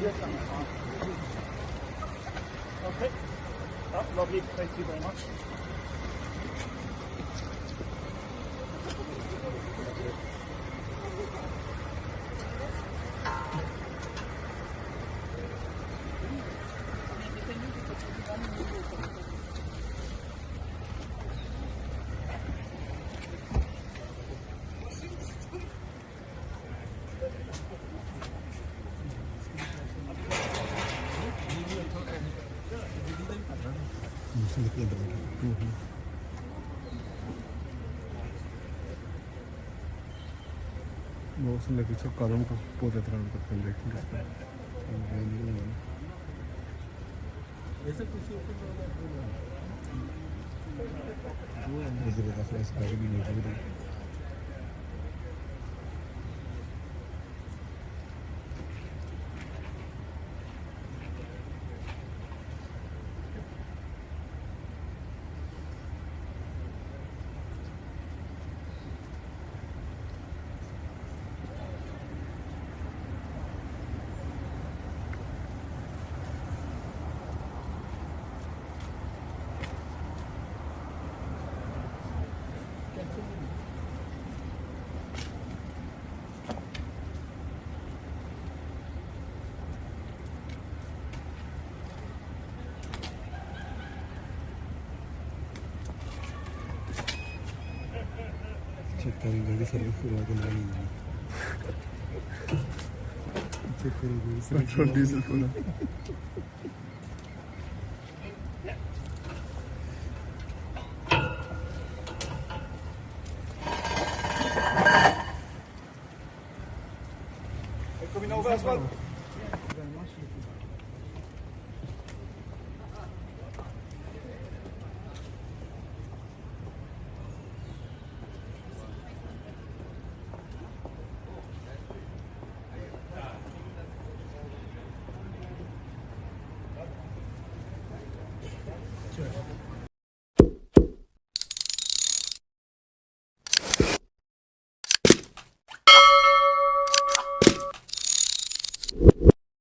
Yes, I'm fine. Okay. Oh, lovely. Thank you very much. मौसम के पीछे कदम का पौधे तरह करते हैं देखेंगे फ्लैश बैग भी नहीं चेक करेंगे सर्विस करवा के नहीं चेक करेंगे पेट्रोल डीजल पूरा coming over as well. Very much.